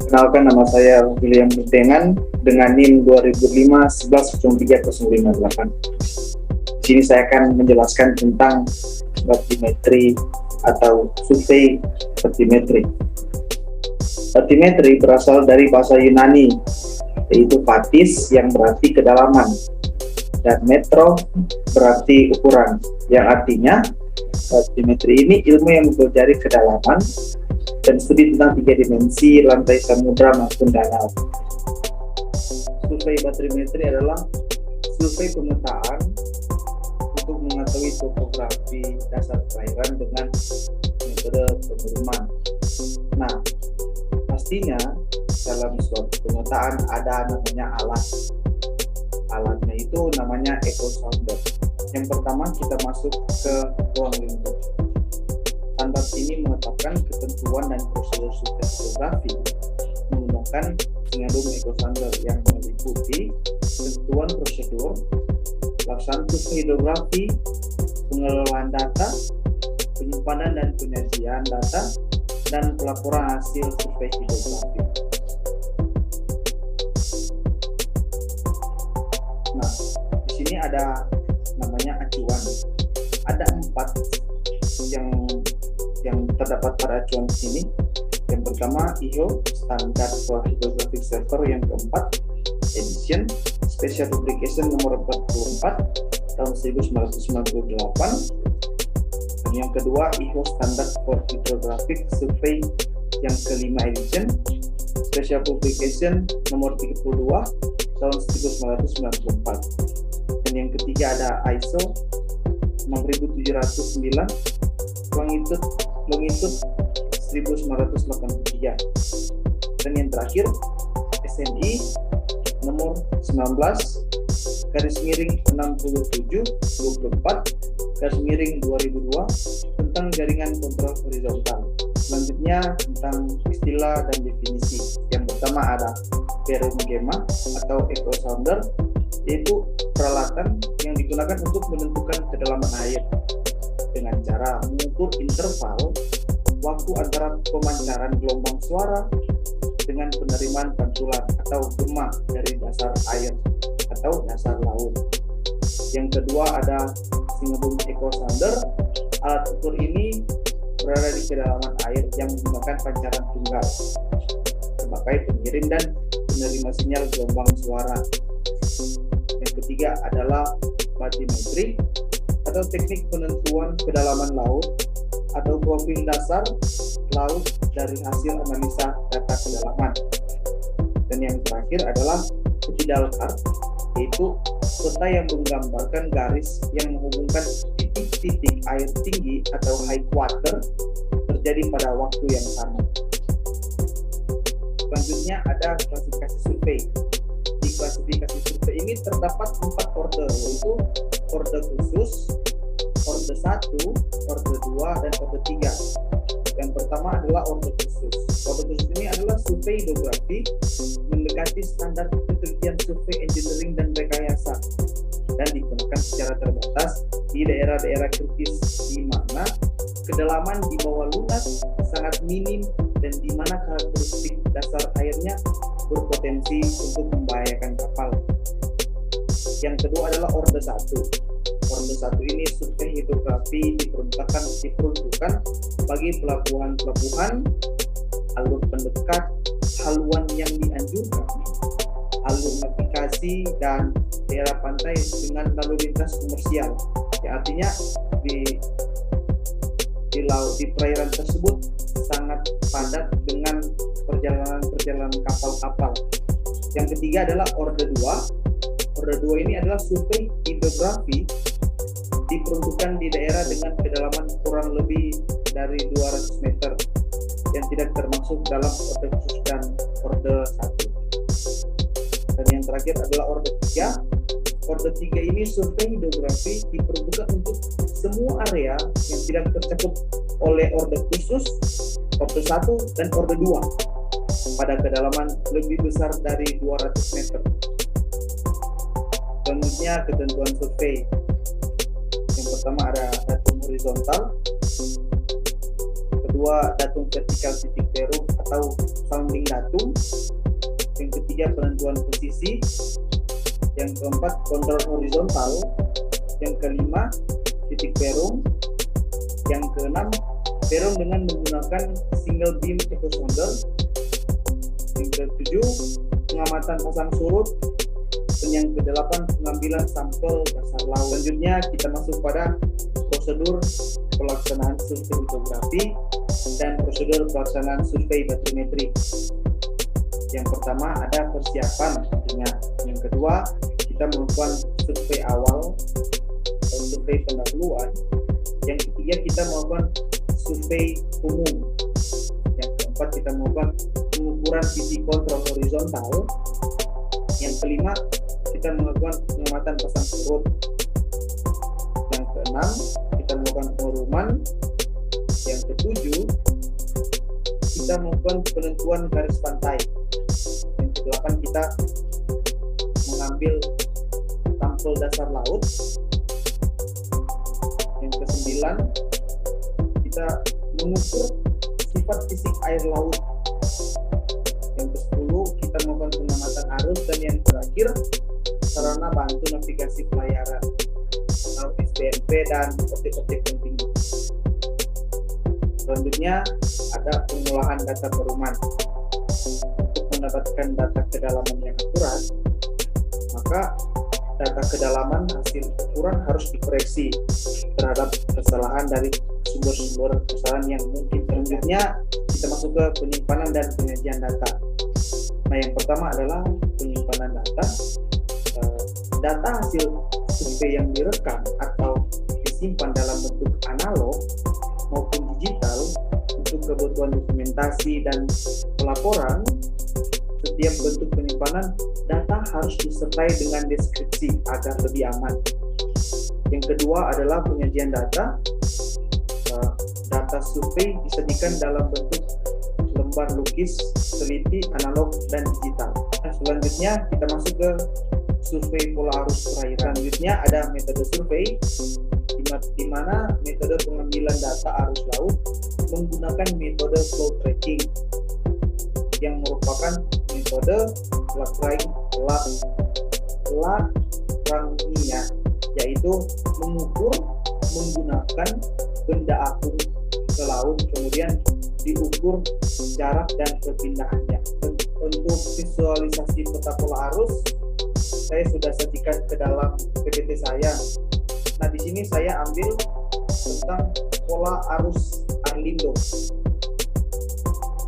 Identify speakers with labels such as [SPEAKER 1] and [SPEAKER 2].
[SPEAKER 1] Perkenalkan, nama saya William Butengan dengan NIM 2005-11-03-058. Di sini saya akan menjelaskan tentang batimetri atau survei batimetri. Batimetri berasal dari bahasa Yunani, yaitu batis yang berarti kedalaman, dan metro berarti ukuran, yang artinya batimetri ini ilmu yang mempelajari kedalaman dan studi tentang 3 dimensi lantai samudra maupun danau. Survei batimetri adalah survei pemetaan untuk mengetahui topografi dasar perairan dengan metode pengiriman. Nah, pastinya dalam suatu pemetaan ada namanya alat. Alatnya itu namanya echo sounder. Yang pertama kita masuk ke ruang lingkup. Standar ini menetapkan ketentuan dan prosedur survei topografi menggunakan pengandung echo sounder yang meliputi ketentuan prosedur, pelaksanaan survei hidrografi, pengelolaan data, penyimpanan dan penyajian data, dan pelaporan hasil survei hidrografi. Nah, di sini ada namanya acuan. Ada 4 yang terdapat pada acuan ini. Yang pertama IHO, Standard for Hydrographic Server. Yang keempat Edition Special Publication nomor 44 tahun 1998. Dan yang kedua IHO Standard for Hydrographic Survey yang kelima Edition Special Publication nomor 32 tahun 1994. Dan yang ketiga ada ISO 6709 longitude 1983. Dan yang terakhir SNI nomor 19/67/24/2002 tentang jaringan kontrol horizontal. Selanjutnya tentang istilah dan definisi. Yang pertama ada Beringema atau echo sounder, yaitu peralatan yang digunakan untuk menentukan kedalaman air dengan cara mengukur interval waktu antara pemancaran gelombang suara dengan penerimaan pantulan atau gema dari dasar air atau dasar laut. Yang kedua ada Sinabung echo sounder. Alat ukur ini berada di kedalaman air yang menggunakan pancaran tunggal sebagai pengirim dan penerima sinyal gelombang suara. Yang ketiga adalah batimetri atau teknik penentuan kedalaman laut atau profil dasar laut dari hasil analisa data kedalaman. Dan yang terakhir adalah tidal chart, yaitu peta yang menggambarkan garis yang menghubungkan titik-titik air tinggi atau high water terjadi pada waktu yang sama. Selanjutnya ada klasifikasi survei. Di klasifikasi survei ini terdapat 4 orde, yaitu orde khusus, orde 1, orde 2, dan orde 3. Yang pertama adalah orde khusus. Orde khusus ini adalah survei hidrografi mendekati standar ketelitian survei engineering dan rekayasa dan digunakan secara terbatas di daerah-daerah kritis di mana kedalaman di bawah lunas sangat minim dan di mana karakteristik dasar airnya berpotensi untuk membahayakan kapal. Yang kedua adalah orde 1. Orde 1 ini survei hidrografi diperuntukkan bagi pelabuhan-pelabuhan, alur pendekat, haluan yang dianjurkan, alur navigasi, dan daerah pantai dengan lalu lintas komersial. Ya, artinya di perairan tersebut sangat padat dengan perjalanan kapal-kapal. Yang ketiga adalah orde 2. Orde 2 ini adalah survei hidrografi diperuntukkan di daerah dengan kedalaman kurang lebih dari 200 meter yang tidak termasuk dalam orde khusus dan orde 1. Dan yang terakhir adalah orde 3. Orde 3 ini survei hidrografi diperuntukkan untuk semua area yang tidak tercakup oleh orde khusus, orde 1, dan orde 2 pada kedalaman lebih besar dari 200 meter. Selanjutnya ketentuan survei. Yang pertama ada datum horizontal, kedua, datum vertikal titik perum atau sounding datum. Yang ketiga, penentuan posisi. Yang keempat, kontrol horizontal. Yang kelima, titik perum. Yang keenam, perum dengan menggunakan single beam echo sounder. Yang ketujuh, pengamatan pasang surut. Dan yang kedelapan, pengambilan sampel dasar laut. Selanjutnya kita masuk pada prosedur pelaksanaan survei hidrografi dan prosedur pelaksanaan survei batimetri. Yang pertama ada persiapan tentunya. Yang kedua, kita melakukan survei awal atau survei pendahuluan. Yang ketiga, kita melakukan survei umum. Yang keempat, kita melakukan pengukuran titik kontrol horizontal. Yang kelima, kita melakukan pengamatan pasang surut. Yang keenam, kita melakukan penguruman. Yang ketujuh, kita melakukan penentuan garis pantai. Yang kedelapan, kita mengambil sampel dasar laut. Yang kesembilan, kita mengukur sifat fisik air laut. Yang ke-10, kita melakukan pengamatan arus. Dan yang terakhir, sarana bantu navigasi pelayaran atau SBNP dan objek-objek penting. Selanjutnya ada pengolahan data perumahan. Untuk mendapatkan data kedalaman yang akurat, maka data kedalaman hasil ukuran harus dikoreksi terhadap kesalahan dari sumber-sumber kesalahan yang mungkin. Selanjutnya kita masuk ke penyimpanan dan penyajian data. Nah, yang pertama adalah penyimpanan data. Data hasil survei yang direkam atau disimpan dalam bentuk analog maupun digital untuk kebutuhan dokumentasi dan pelaporan. Setiap bentuk penyimpanan data harus disertai dengan deskripsi agar lebih aman. Yang kedua adalah penyajian data. Data survei disajikan dalam bentuk lembar lukis, teliti, analog, dan digital. Nah, selanjutnya kita masuk ke survei pola arus perairan. Selanjutnya ada metode survei, di mana metode pengambilan data arus laut menggunakan metode flow tracking yang merupakan metode Lagrangian, yaitu mengukur menggunakan benda apung ke laut, kemudian diukur jarak dan perpindahannya. Untuk visualisasi peta pola arus, saya sudah sajikan ke dalam PPT saya. Nah, di sini saya ambil tentang pola arus Arlindo.